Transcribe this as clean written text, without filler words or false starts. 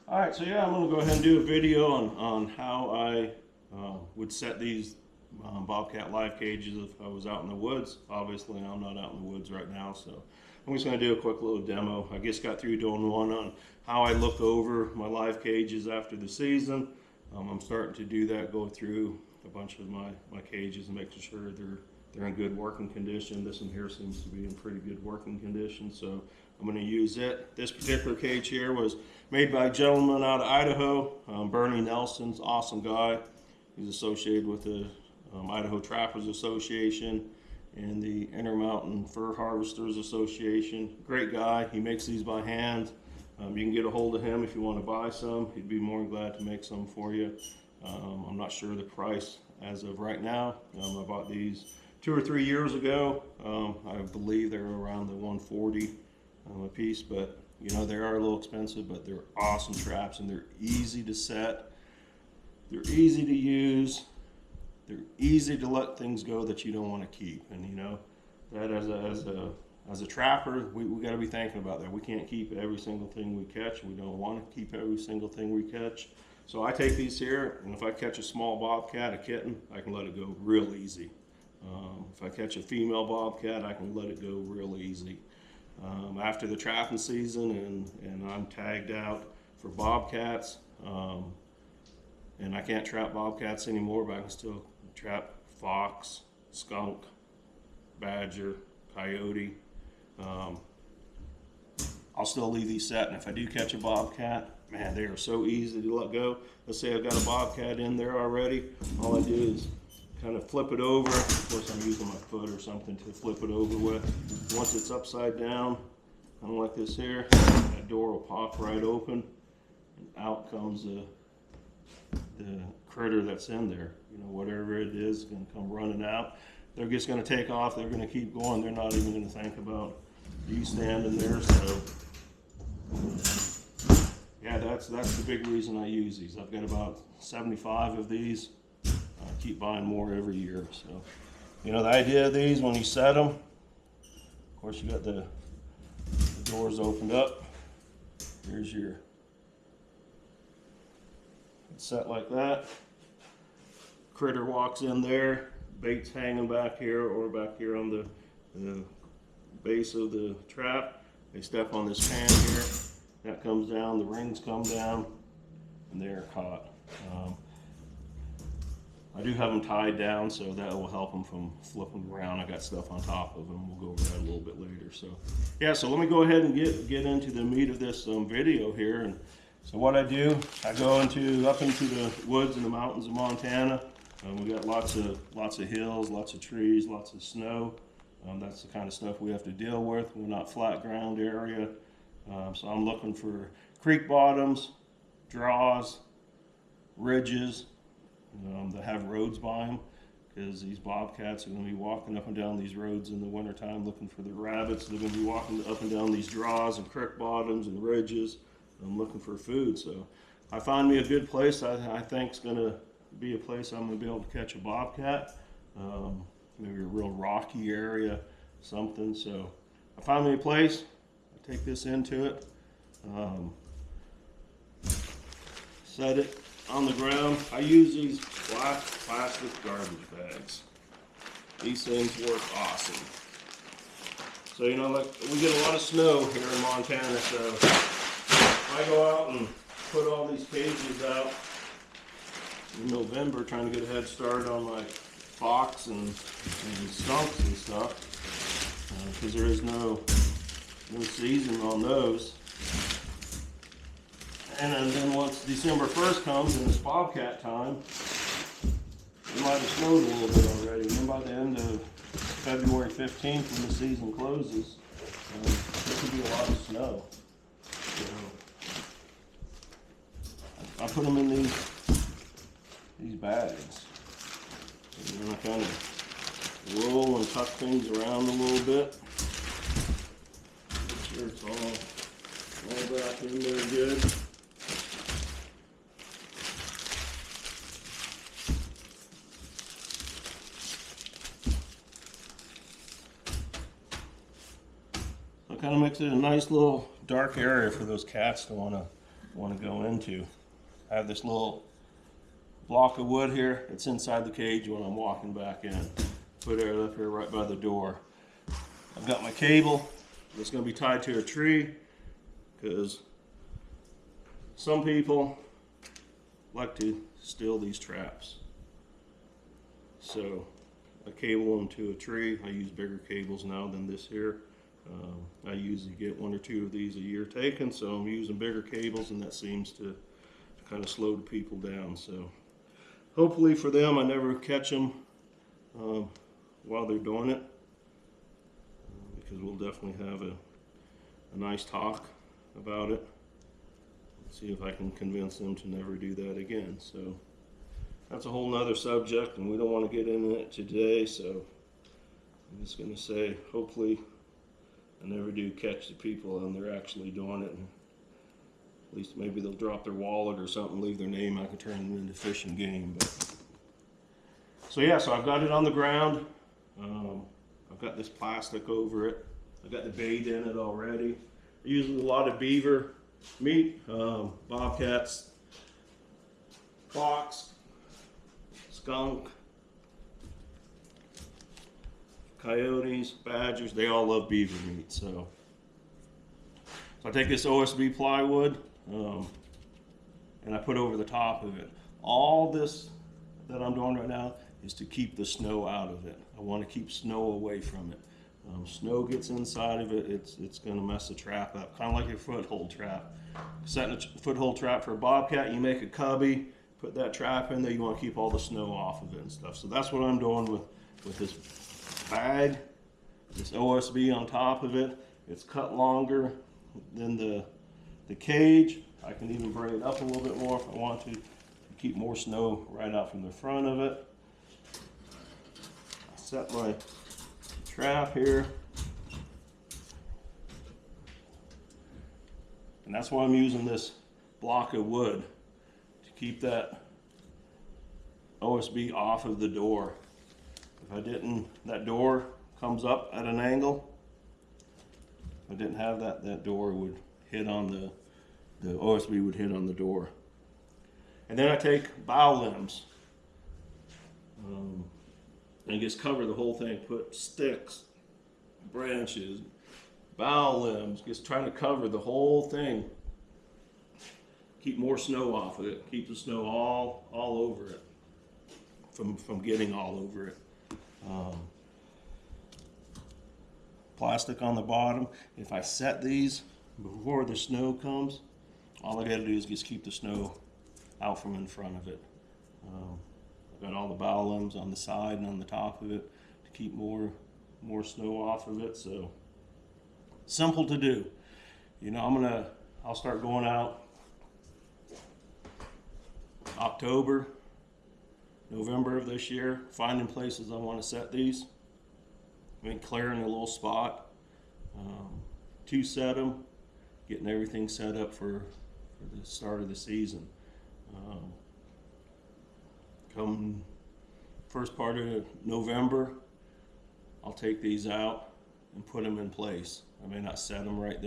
Alright, so yeah, I'm going to go ahead and do a video on how I would set these bobcat live cages if I was out in the woods. Obviously, I'm not out in the woods right now, so I'm just going to do a quick little demo. I just got through doing one on how I look over my live cages after the season. I'm starting to do that, go through a bunch of my cages and making sure they're in good working condition. This one here seems to be in pretty good working condition, so I'm going to use it. This particular cage here was made by a gentleman out of Idaho, Bernie Nelson's awesome guy. He's associated with the Idaho Trappers Association and the Intermountain Fur Harvesters Association. Great guy. He makes these by hand. You can get a hold of him if you want to buy some. He'd be more than glad to make some for you. I'm not sure the price as of right now. I bought these 2 or 3 years ago. I believe they're around the $140 a piece, but you know, they are a little expensive, but they're awesome traps and they're easy to set. They're easy to use. They're easy to let things go that you don't want to keep. And you know, that as a trapper, we got to be thinking about that. We can't keep every single thing we catch. We don't want to keep every single thing we catch. So I take these here, and if I catch a small bobcat, a kitten, I can let it go real easy. If I catch a female bobcat, I can let it go real easy. After the trapping season and I'm tagged out for bobcats, and I can't trap bobcats anymore, but I can still trap fox, skunk, badger, coyote. I'll still leave these set, and if I do catch a bobcat, man, they are so easy to let go. Let's say I've got a bobcat in there already. All I do is kind of flip it over. Of course, I'm using my foot or something to flip it over with. Once it's upside down, kind of like this here, that door will pop right open, and out comes the critter that's in there. You know, whatever it is going to come running out. They're just going to take off. They're going to keep going. They're not even going to think about you standing there. So yeah, that's the big reason I use these. I've got about 75 of these. I keep buying more every year. So, you know, the idea of these, when you set them, of course, you got the doors opened up. Here's your set like that. Critter walks in there, bait's hanging back here or back here on the base of the trap. They step on this pan here, that comes down, the rings come down, and they're caught. I do have them tied down, so that will help them from flipping around. I got stuff on top of them. We'll go over that a little bit later. So yeah, so let me go ahead and get into the meat of this video here. And so what I do, I go up into the woods and the mountains of Montana. We got lots of hills, lots of trees, lots of snow. That's the kind of stuff we have to deal with. We're not flat ground area. So I'm looking for creek bottoms, draws, ridges that have roads by them, because these bobcats are going to be walking up and down these roads in the wintertime looking for the rabbits. They're going to be walking up and down these draws and creek bottoms and ridges looking for food. So I found me a good place I think is going to be a place I'm going to be able to catch a bobcat. Maybe a real rocky area, something. So I found me a place. I take this into it, set it on the ground. I use these black plastic garbage bags. These things work awesome. So, you know, like, we get a lot of snow here in Montana, so I go out and put all these cages out in November, trying to get a head start on my fox and skunks and stuff, because there is no season on those. And then once December 1st comes and it's bobcat time, it might have snowed a little bit already. And then by the end of February 15th, when the season closes, there could be a lot of snow. So I put them in these bags. And then I kind of roll and tuck things around a little bit. Make sure it's all back in there good. Kind of makes it a nice little dark area for those cats to want to want to go into. I have this little block of wood here. It's inside the cage when I'm walking back in. Put it up here right by the door. I've got my cable. It's going to be tied to a tree because some people like to steal these traps. So I cable them to a tree. I use bigger cables now than this here. I usually get 1 or 2 of these a year taken, so I'm using bigger cables, and that seems to kind of slow the people down. So hopefully for them, I never catch them while they're doing it, because we'll definitely have a nice talk about it. See if I can convince them to never do that again. So that's a whole nother subject, and we don't want to get into it today. So I'm just going to say, hopefully I never do catch the people and they're actually doing it. And at least maybe they'll drop their wallet or something, leave their name. I can turn them into fish and game. But so yeah, so I've got it on the ground. I've got this plastic over it. I've got the bait in it already. I use a lot of beaver meat, bobcats, fox, skunk, coyotes, badgers. They all love beaver meat. So I take this OSB plywood and I put over the top of it. All this that I'm doing right now is to keep the snow out of it. I want to keep snow away from it. Snow gets inside of it, it's going to mess the trap up, kind of like your foothold trap. Setting a foothold trap for a bobcat, you make a cubby, put that trap in there, you want to keep all the snow off of it and stuff. So that's what I'm doing with this bag, this OSB on top of it. It's cut longer than the cage. I can even bring it up a little bit more if I want to keep more snow right out from the front of it. I set my trap here, and that's why I'm using this block of wood to keep that OSB off of the door. If I didn't, that door comes up at an angle. If I didn't have that, that door would hit on the OSB would hit on the door. And then I take bough limbs and just cover the whole thing. Put sticks, branches, bough limbs, just trying to cover the whole thing. Keep more snow off of it. Keep the snow all over it from getting all over it. Plastic on the bottom. If I set these before the snow comes, all I got to do is just keep the snow out from in front of it. I've got all the bough limbs on the side and on the top of it to keep more snow off of it. So simple to do. You know, I'll start going out October, November of this year, finding places I want to set these. I mean, clearing a little spot to set them, getting everything set up for the start of the season. Come first part of November, I'll take these out and put them in place. I may not set them right there.